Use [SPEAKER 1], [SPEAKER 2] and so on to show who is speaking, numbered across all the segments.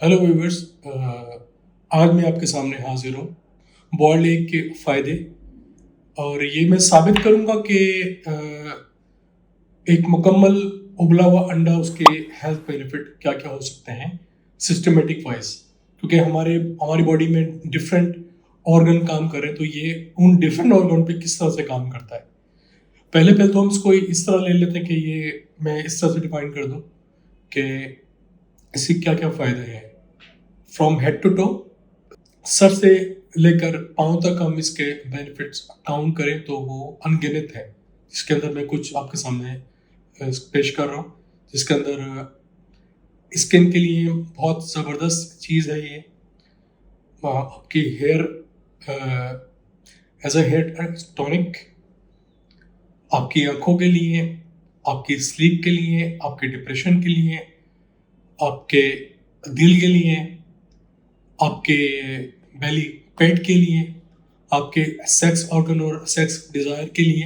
[SPEAKER 1] Hello viewers. आज मैं आपके सामने हाजिर हूँ बॉयल्ड एग के फ़ायदे, और ये मैं साबित करूँगा कि एक मुकम्मल उबला हुआ अंडा उसके हेल्थ बेनिफिट क्या क्या हो सकते हैं सिस्टमेटिक वाइज, क्योंकि हमारे हमारी बॉडी में डिफरेंट ऑर्गन काम करें तो ये उन डिफरेंट ऑर्गन पे किस तरह से काम करता है। पहले पहले तो हम इसको इस तरह ले लेते हैं कि ये मैं इस तरह से डिफाइन कर दूँ कि इसके क्या क्या फ़ायदे हैं फ्रॉम हेड टू टो। सर से लेकर पाँव तक हम इसके बेनिफिट्स काउंट करें तो वो अनगिनत है, जिसके अंदर मैं कुछ आपके सामने पेश कर रहा हूँ। जिसके अंदर स्किन के लिए बहुत ज़बरदस्त चीज़ है ये। आपकी hair as a hair tonic, आपकी आंखों के लिए, आपकी स्लीप के लिए, आपके डिप्रेशन के लिए, आपके दिल के लिए, आपके बेली पेट के लिए, आपके सेक्स ऑर्गन और सेक्स डिज़ायर के लिए,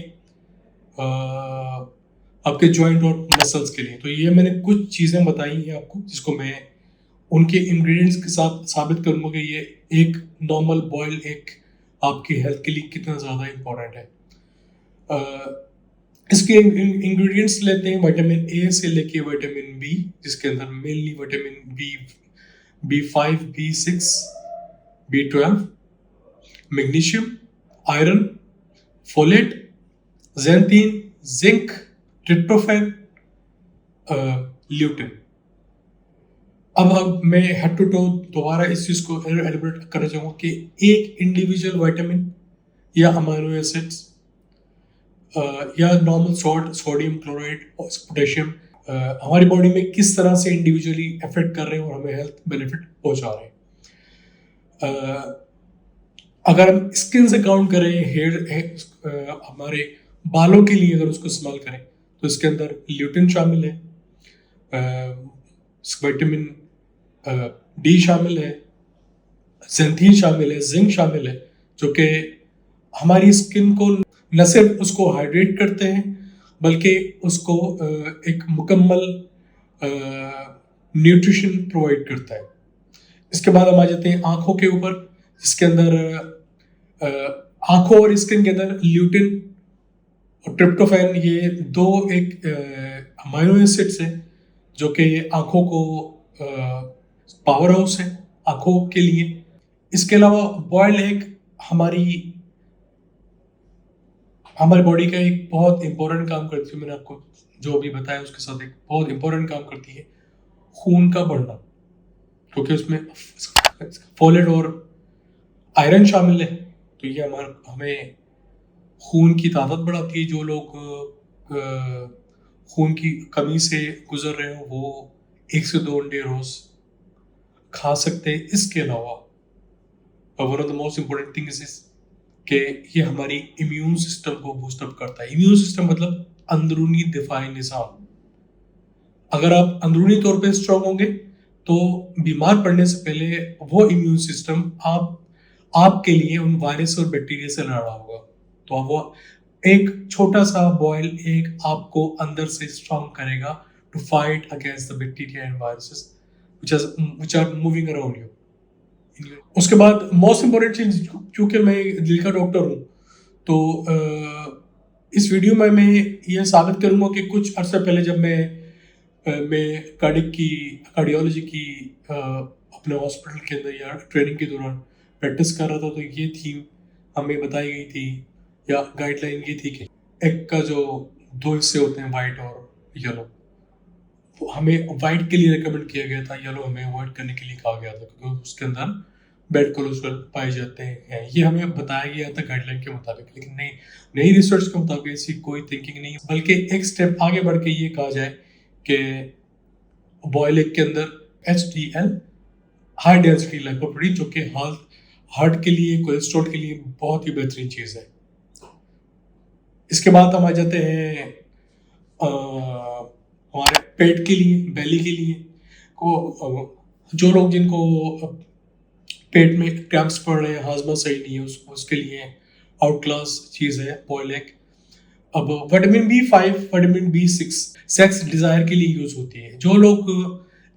[SPEAKER 1] आपके जॉइंट और मसल्स के लिए। तो ये मैंने कुछ चीज़ें बताई हैं आपको, जिसको मैं उनके इंग्रेडिएंट्स के साथ साबित करूँगा कि ये एक नॉर्मल बॉइल्ड एग आपकी हेल्थ के लिए कितना ज़्यादा इम्पोर्टेंट है। इसके इंग्रेडिएंट्स लेते हैं विटामिन ए से लेके विटामिन बी, जिसके अंदर mainly vitamin B 5, B 6, B 12, magnesium, iron, folate, xanthine, zinc, tryptophan, lutein. अब मैं हेड टू टो दोबारा इस चीज़ को एलिब्रेट करना चाहूँगा कि एक इंडिविजुअल विटामिन या अमाइनो एसिड्स या normal salt, sodium chloride, potassium हमारी बॉडी में किस तरह से इंडिविजुअली अफेक्ट कर रहे हैं और हमें हेल्थ बेनिफिट पहुंचा रहे हैं। अगर हम स्किन से काउंट करें, हमारे बालों के लिए अगर उसको इस्तेमाल करें तो इसके अंदर ल्यूटिन शामिल है, विटामिन डी शामिल है, ज़ैंथीन शामिल है, जिंक शामिल है, जो कि हमारी स्किन को न सिर्फ उसको हाइड्रेट करते हैं बल्कि उसको एक मुकम्मल न्यूट्रिशन प्रोवाइड करता है। इसके बाद हम आ जाते हैं आँखों के ऊपर, जिसके अंदर आँखों और स्किन के अंदर ल्यूटिन और ट्रिप्टोफैन, ये दो एक अमाइनो एसिड्स हैं जो कि आँखों को पावर हाउस है आँखों के लिए। इसके अलावा बॉयल्ड एग हमारी बॉडी का एक बहुत इंपॉर्टेंट काम करती है। मैंने आपको जो अभी बताया उसके साथ एक बहुत इंपॉर्टेंट काम करती है खून का बढ़ना, क्योंकि उसमें फोलेट और आयरन शामिल है। तो ये हमें खून की ताकत बढ़ाती है। जो लोग खून की कमी से गुजर रहे हो वो 1 से 2 अंडे रोज खा सकते हैं। इसके अलावा one of the most important thing is कि ये हमारी इम्यून सिस्टम को बूस्टअप करता है। इम्यून सिस्टम मतलब अंदरूनी दिफाई निज़ाम। अगर आप अंदरूनी तौर पे स्ट्रांग होंगे तो बीमार पड़ने से पहले वो इम्यून सिस्टम आपके लिए उन वायरस और बैक्टीरिया से लड़ा होगा। तो वो एक छोटा सा बॉयल एग आपको अंदर से स्ट्रांग करेगा to fight against the bacteria and viruses which are moving around you. उसके बाद मोस्ट इम्पोर्टेंट चीज, क्योंकि मैं दिल का डॉक्टर हूँ तो इस वीडियो में मैं ये साबित करूँगा कि कुछ अर्सा पहले जब मैं कार्डियोलॉजी की अपने हॉस्पिटल के अंदर या ट्रेनिंग के दौरान प्रैक्टिस कर रहा था, तो ये थीम हमें बताई गई थी या गाइडलाइन ये थी कि एग का जो 2 हिस्से होते हैं, वाइट और येलो, हमें वाइट के लिए रिकमेंड किया गया था, येलो हमें अवॉइड करने के लिए कहा गया था क्योंकि उसके अंदर बैड कोलेस्ट्रॉल पाए जाते हैं। ये हमें बताया गया था गाइडलाइन के मुताबिक, लेकिन नई रिसर्च के मुताबिक ऐसी कोई थिंकिंग नहीं, बल्कि एक स्टेप आगे बढ़ के ये कहा जाए कि बॉयल एग के अंदर HDL, हाई डेंसिटी लिपोप्रोटीन, जो कि हार्ट के लिए, कोलेस्ट्रॉल के लिए बहुत ही बेहतरीन चीज़ है। इसके बाद हम आ जाते हैं हमारे पेट के लिए, बेली के लिए। जो लोग जिनको पेट में क्रैम्प्स पड़ रहे हैं, हाजमा सही नहीं है, उसके लिए आउट क्लास चीज़ है बॉयल एग। अब vitamin B5, vitamin B6 sex desire के लिए यूज़ होती है। जो लोग